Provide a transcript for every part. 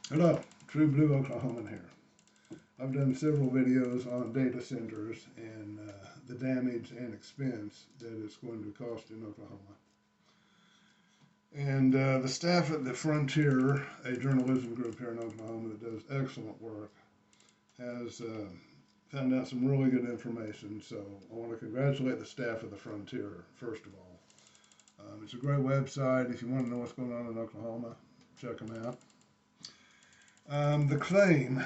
Hello, True Blue Oklahoman here. I've done several videos on data centers and the damage and expense that it's going to cost in Oklahoma. And the staff at the Frontier, a journalism group here in Oklahoma that does excellent work, has found out some really good information. So I want to congratulate the staff of the Frontier, first of all. It's a great website. If you want to know what's going on in Oklahoma, check them out. The claim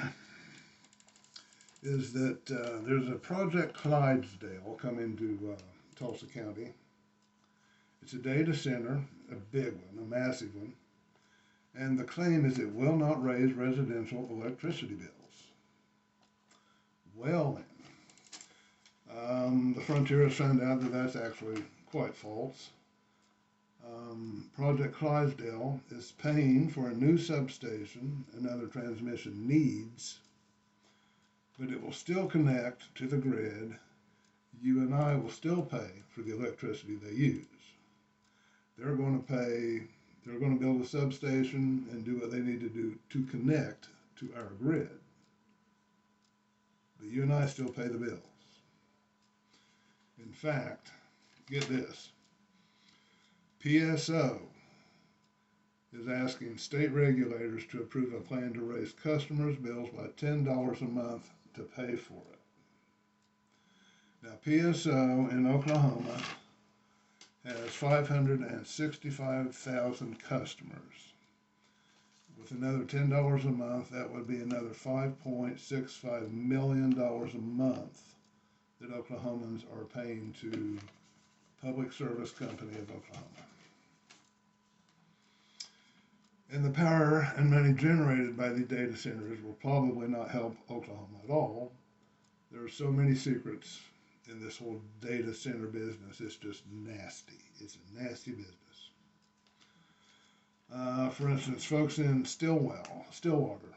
is that there's a Project Clydesdale coming to Tulsa County. It's a data center, a big one, a massive one, and the claim is it will not raise residential electricity bills. Well then, the Frontier has found out that that's actually quite false. Project Clydesdale is paying for a new substation and other transmission needs, but it will still connect to the grid. You and I will still pay for the electricity they use. They're going to build a substation and do what they need to do to connect to our grid. But you and I still pay the bills. In fact, get this, PSO is asking state regulators to approve a plan to raise customers' bills by $10 a month to pay for it. Now, PSO in Oklahoma has 565,000 customers. With another $10 a month, that would be another $5.65 million a month that Oklahomans are paying to Public Service Company of Oklahoma. And the power and money generated by these data centers will probably not help Oklahoma at all. There are so many secrets in this whole data center business. It's just nasty. It's a nasty business. For instance, folks in Stillwater,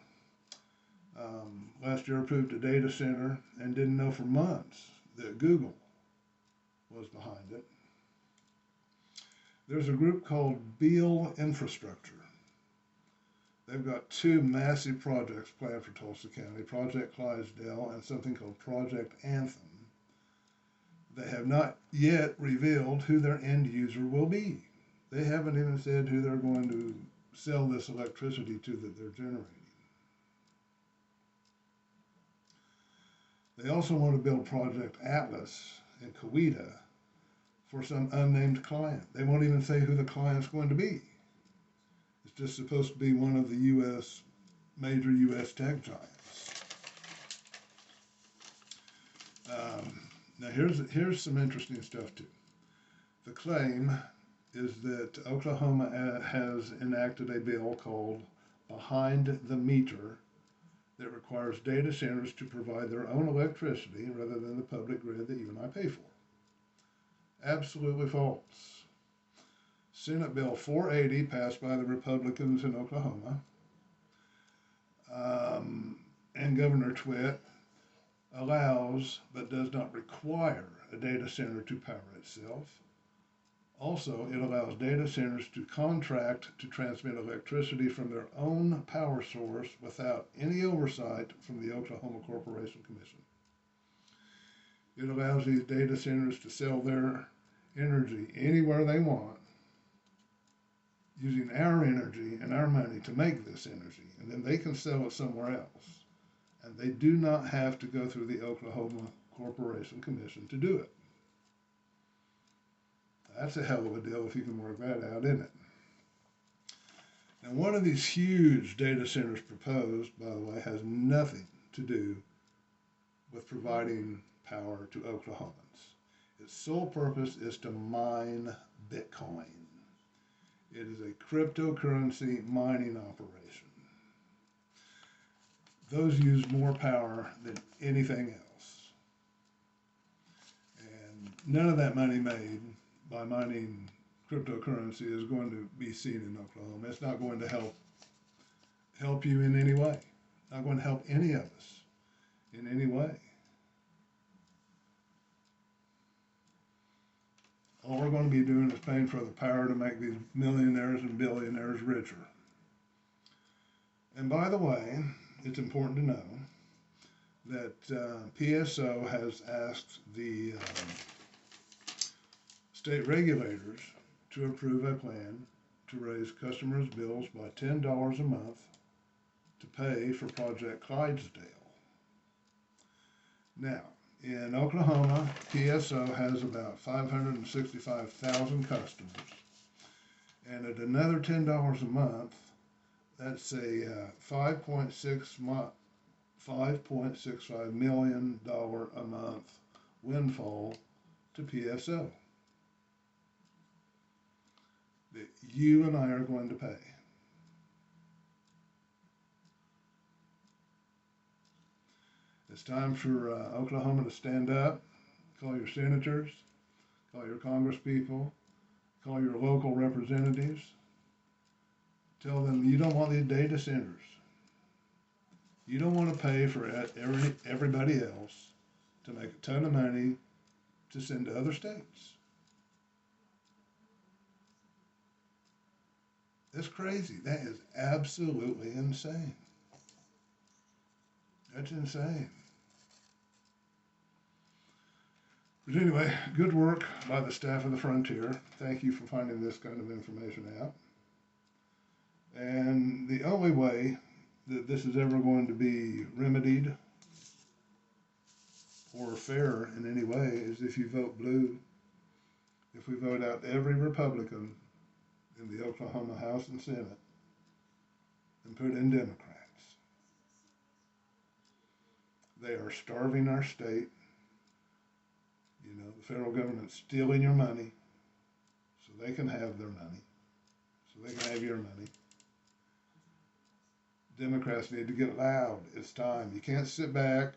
last year approved a data center and didn't know for months that Google was behind it. There's a group called Beal Infrastructure. They've got two massive projects planned for Tulsa County, Project Clydesdale and something called Project Anthem. They have not yet revealed who their end user will be. They haven't even said who they're going to sell this electricity to that they're generating. They also want to build Project Atlas in Coweta for some unnamed client. They won't even say who the client's going to be. It's just supposed to be one of the major U.S. tech giants. Now here's some interesting stuff too. The claim is that Oklahoma has enacted a bill called Behind the Meter that requires data centers to provide their own electricity rather than the public grid that you and I pay for. Absolutely false. Senate Bill 480 passed by the Republicans in Oklahoma, and Governor Twitt allows but does not require a data center to power itself. Also, it allows data centers to contract to transmit electricity from their own power source without any oversight from the Oklahoma Corporation Commission. It allows these data centers to sell their energy anywhere they want, using our energy and our money to make this energy, and then they can sell it somewhere else. And they do not have to go through the Oklahoma Corporation Commission to do it. That's a hell of a deal if you can work that out, isn't it? Now, one of these huge data centers proposed, by the way, has nothing to do with providing power to Oklahomans. Its sole purpose is to mine Bitcoin. It is a cryptocurrency mining operation. Those use more power than anything else. And none of that money made by mining cryptocurrency is going to be seen in Oklahoma. It's not going to help you in any way. Not going to help any of us in any way. All we're going to be doing is paying for the power to make these millionaires and billionaires richer. And by the way, it's important to know that PSO has asked the state regulators to approve a plan to raise customers' bills by $10 a month to pay for Project Clydesdale. Now, in Oklahoma, PSO has about 565,000 customers, and at another $10 a month, that's a $5.65 million a month windfall to PSO that you and I are going to pay. It's time for Oklahoma to stand up, call your senators, call your congresspeople, call your local representatives, tell them you don't want these data centers. You don't want to pay for everybody else to make a ton of money to send to other states. That's crazy. That is absolutely insane. That's insane. But anyway, good work by the staff of the Frontier. Thank you for finding this kind of information out. And the only way that this is ever going to be remedied or fair in any way is if you vote blue. If we vote out every Republican in the Oklahoma House and Senate and put in Democrats. They are starving our state. You know, the federal government's stealing your money so they can have their money, so they can have your money. Democrats need to get loud. It's time. You can't sit back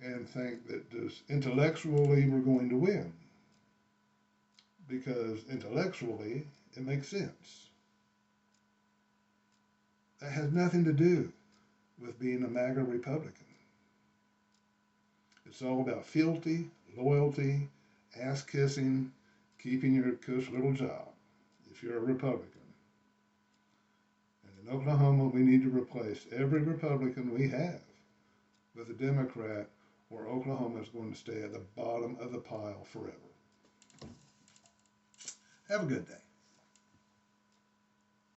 and think that just intellectually we're going to win, because intellectually it makes sense. That has nothing to do with being a MAGA Republican. It's all about fealty, loyalty, ass-kissing, keeping your cush little job if you're a Republican. And in Oklahoma, we need to replace every Republican we have with a Democrat, or Oklahoma is going to stay at the bottom of the pile forever. Have a good day.